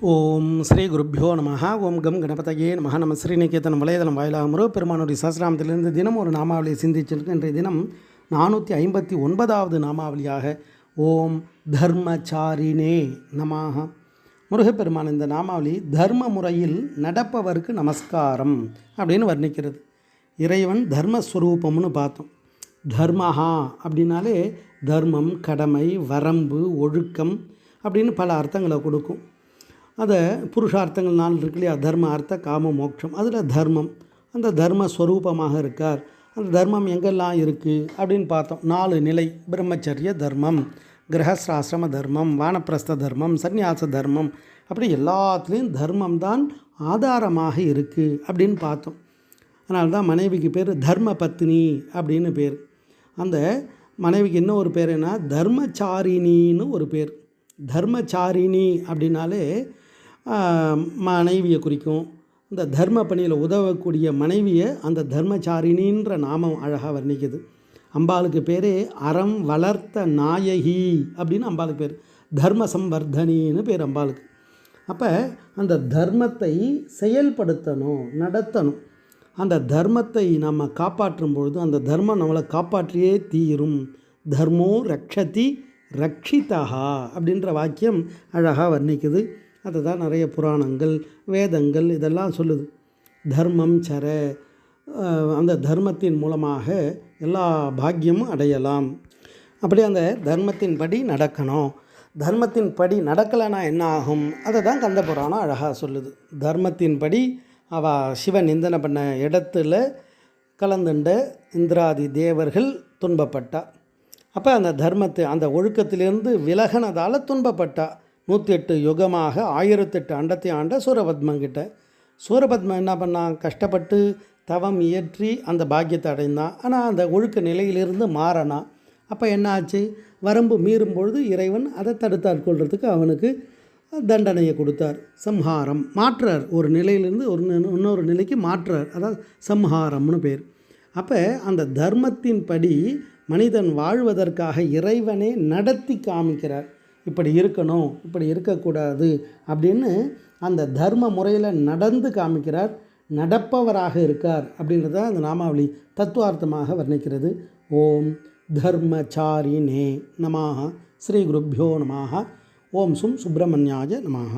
ஓம் ஸ்ரீ குருப்பியோ நமஹ. ஓம் கம் கணபதையே நமஹ. நம்ம ஸ்ரீநிகேதனம் வலைதளம் வாயிலாக முருகப்பெருமானுடைய சஹஸ்ரநாமத்திலிருந்து தினம் ஒரு நாமாவளியை சிந்திச்சிருக்கு. இன்றைய தினம் 459வது நாமாவளியாக ஓம் தர்மச்சாரினே நமஹ. முருகப்பெருமான் இந்த நாமாவளி தர்ம முறையில் நடப்பவருக்கு நமஸ்காரம் அப்படின்னு வர்ணிக்கிறது. இறைவன் தர்மஸ்வரூபம்னு பார்த்தோம். தர்மஹா அப்படின்னாலே தர்மம், கடமை, வரம்பு, ஒழுக்கம் அப்படின்னு பல அர்த்தங்களை கொடுக்கும். அதை புருஷார்த்தங்கள் 4 இருக்கு இல்லையா? தர்ம, அர்த்த, காம, மோட்சம். அதில் தர்மம், அந்த தர்மஸ்வரூபமாக இருக்கார். அந்த தர்மம் எங்கெல்லாம் இருக்குது அப்படின்னு பார்த்தோம். 4 நிலை: பிரம்மச்சரிய தர்மம், கிரகஸ்ராசிரம தர்மம், வானப்பிரஸ்த தர்மம், சந்நியாச தர்மம். அப்படி எல்லாத்துலேயும் தர்மம் தான் ஆதாரமாக இருக்குது அப்படின்னு பார்த்தோம். அதனால தான் மனைவிக்கு பேர் தர்ம பத்னி அப்படின்னு பேர். அந்த மனைவிக்கு இன்னும் ஒரு பேர் என்ன? தர்மச்சாரிணின்னு ஒரு பேர். தர்மச்சாரிணி அப்படின்னாலே மனைவியை குறிக்கும். இந்த தர்ம பணியில் உதவக்கூடிய மனைவியை அந்த தர்மச்சாரிணின்ற நாமம் அழகாக வர்ணிக்குது. அம்பாளுக்கு பேரே அறம் வளர்த்த நாயகி அப்படின்னு அம்பாளுக்கு பேர். தர்ம சம்வர்தனின்னு பேர் அம்பாளுக்கு. அப்போ அந்த தர்மத்தை செயல்படுத்தணும், நடத்தணும். அந்த தர்மத்தை நம்ம காப்பாற்றும் பொழுது அந்த தர்மம் நம்மளை காப்பாற்றியே தீரும். தர்மோ ரக்ஷதி ரக்ஷிதா அப்படின்ற வாக்கியம் அழகாக வர்ணிக்குது. அதை தான் நிறைய புராணங்கள், வேதங்கள் இதெல்லாம் சொல்லுது. தர்மம் சர, அந்த தர்மத்தின் மூலமாக எல்லா பாக்கியமும் அடையலாம். அப்படி அந்த தர்மத்தின் படி நடக்கணும். தர்மத்தின் படி நடக்கலைன்னா என்ன ஆகும்? அதை தான் கந்த புராணம் அழகாக சொல்லுது. தர்மத்தின் படி சிவன் நிந்தனை பண்ண இடத்துல கலந்துண்ட இந்திராதி தேவர்கள் துன்பப்பட்டா. அப்போ அந்த தர்மத்தை, அந்த ஒழுக்கத்திலிருந்து விலகினதால் துன்பப்பட்டா. 108 யுகமாக 1008 அண்டத்தை ஆண்ட சூரபத்மங்கிட்ட. சூரபத்மன் என்ன பண்ணான்? கஷ்டப்பட்டு தவம் இயற்றி அந்த பாக்கியத்தை அடைந்தான். ஆனால் அந்த ஒழுக்க நிலையிலிருந்து மாறினான். அப்போ என்ன ஆச்சு? வரம்பு மீறும் பொழுது இறைவன் அதை தடுத்தாட்கொள்கிறதுக்கு அவனுக்கு தண்டனையை கொடுத்தார். சம்ஹாரம், மாற்றார். ஒரு நிலையிலிருந்து இன்னொரு நிலைக்கு மாற்றார். அதாவது சம்ஹாரம்னு பேர். அப்போ அந்த தர்மத்தின் படி மனிதன் வாழ்வதற்காக இறைவனே நடத்தி காமிக்கிறார். இப்படி இருக்கணும், இப்படி இருக்கக்கூடாது அப்படின்னு அந்த தர்ம முறையில் நடந்து காமிக்கிறார். நடப்பவராக இருக்கார் அப்படின்றத அந்த நாமாவளி தத்துவார்த்தமாக வர்ணிக்கிறது. ஓம் தர்மச்சாரிணே நமஹ. ஸ்ரீ குருப்பியோ நமஹ. ஓம் சும் சுப்பிரமணியாய நமஹ.